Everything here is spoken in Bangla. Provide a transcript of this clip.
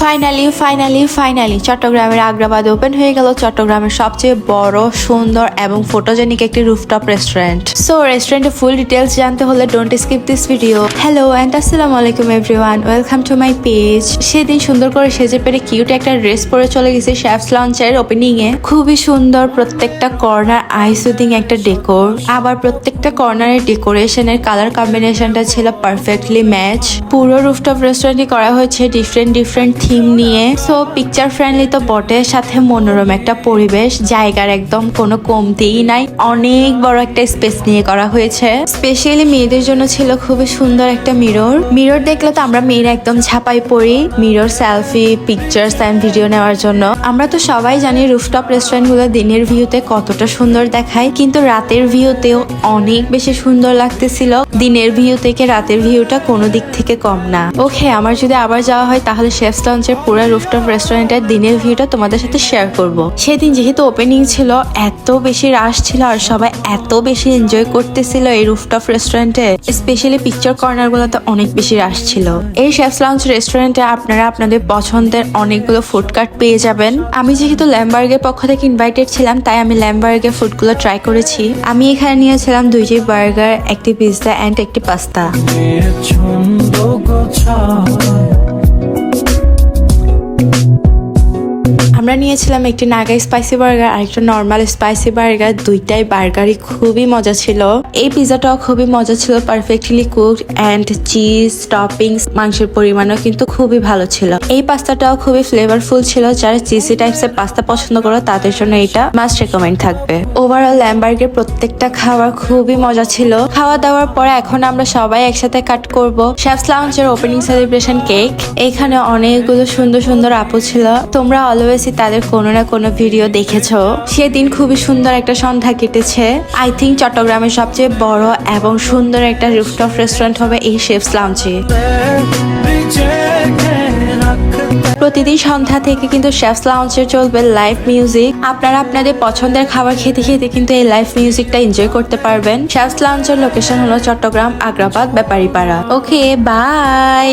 ফাইনালি চট্টগ্রামের আগ্রাবাদ ওপেন হয়ে গেল চট্টগ্রামের সবচেয়ে বড়, সুন্দর এবং ফটোজেনিক একটি রুফটপ রেস্টুরেন্ট। সো রেস্টুরেন্টের ফুল ডিটেলস জানতে হলে don't skip this video. Hello and আসসালামু আলাইকুম everyone, welcome to my page. সেদিন সুন্দর করে সেজে পেরে কিউট একটা ড্রেস পরে চলে গেছে শেফস লঞ্চের ওপেনিং এ। খুবই সুন্দর, প্রত্যেকটা কর্নার আই সুদিং একটা ডেকোর, আবার প্রত্যেকটা কর্নারের ডেকোরেশনের কালার কম্বিনেশনটা ছিল পারফেক্টলি ম্যাচ। পুরো রুফটপ রেস্টুরেন্টই করা হয়েছে ডিফারেন্ট থিম নিয়ে। সো পিকচার ফ্রেন্ডলি তো বটে, সাথে মনোরম একটা পরিবেশ, জায়গার একদম কোনো কমতিই নাই। অনেক বড় একটা স্পেস নিয়ে করা হয়েছে। স্পেশালি মেয়েদের জন্য ছিল খুবই সুন্দর একটা মিরর দেখলে তো আমরা মেয়েরা একদম ঝাঁপাই পড়ি mirror selfie, pictures and video নেওয়ার জন্য। আমরা তো সবাই জানি রুফটপ রেস্টুরেন্ট গুলো দিনের ভিউতে কতটা সুন্দর দেখায়, কিন্তু রাতের ভিউতেও অনেক বেশি সুন্দর লাগতেছিল। দিনের ভিউ থেকে রাতের ভিউটা কোনো দিক থেকে কম না। ওকে, আমার যদি আবার যাওয়া হয় তাহলে শেফস লঞ্চের পুরো রুফটপ রেস্টুরেন্টের দিনের ভিউটা তোমাদের সাথে শেয়ার করব। সেদিন যেহেতু ওপেনিং ছিল, এত বেশি রাশ ছিল আর সবাই এত বেশি এনজয় করতেছিল এই রুফটপ রেস্টুরেন্টে। স্পেশালি পিকচার কর্নার গুলোতে অনেক বেশি রাশ ছিল। এই শেফস লঞ্চ রেস্টুরেন্টে আপনারা আপনাদের পছন্দের অনেকগুলো ফুড কার্ট পেয়ে যাবেন। আমি যেহেতু ল্যামবার্গের পক্ষ থেকে ইনভাইটেড ছিলাম, তাই আমি ল্যামবার্গের ফুডগুলো ট্রাই করেছি। আমি এখানে নিয়েছিলাম 2টি বার্গার, একটি পিৎজা এন্ড একটি পাস্তা। আমরা নিয়েছিলাম একটি নাগা স্পাইসি বার্গার আর একটা নর্মাল স্পাইসি বার্গার। দুইটাই বার্গারই খুবই মজা ছিল। এই পিৎজাটাও খুবই মজা ছিল, perfectly cooked and cheese toppings, মাংসের পরিমাণও কিন্তু খুবই ভালো ছিল। এই পাস্তাটাও খুবই ফ্লেভারফুল ছিল। যারা চিজি টাইপসের পাস্তা পছন্দ করো তাদের জন্য এটা মাস্ট রেকমেন্ড থাকবে। ওভারঅল ল্যামবার্গের প্রত্যেকটা খাবার খুবই মজা ছিল। খাওয়া দাওয়ার পরে এখন আমরা সবাই একসাথে কাট করব শেফস লাউঞ্জের ওপেনিং সেলিব্রেশন কেক। এখানে অনেকগুলো সুন্দর সুন্দর আপু ছিল। তোমরা অলওয়েজ তাদের কোনো না কোনো ভিডিও দেখেছো। সেদিন খুবই সুন্দর একটা সন্ধ্যা কেটেছে। আই থিঙ্ক চট্টগ্রামের সবচেয়ে বড় এবং সুন্দর একটা রুফটপ রেস্টুরেন্ট হবে এই শেফস লাউঞ্জে। প্রতিদিন সন্ধ্যা থেকে কিন্তু শেফস লাউঞ্জে চলবে লাইভ মিউজিক। আপনারা আপনাদের পছন্দের খাবার খেতে খেতে কিন্তু এই লাইভ মিউজিকটা এনজয় করতে পারবেন। শেফস লাউঞ্জের লোকেশন হলো চট্টগ্রাম আগ্রাবাদ ব্যাপারীপাড়া। ওকে, বাই।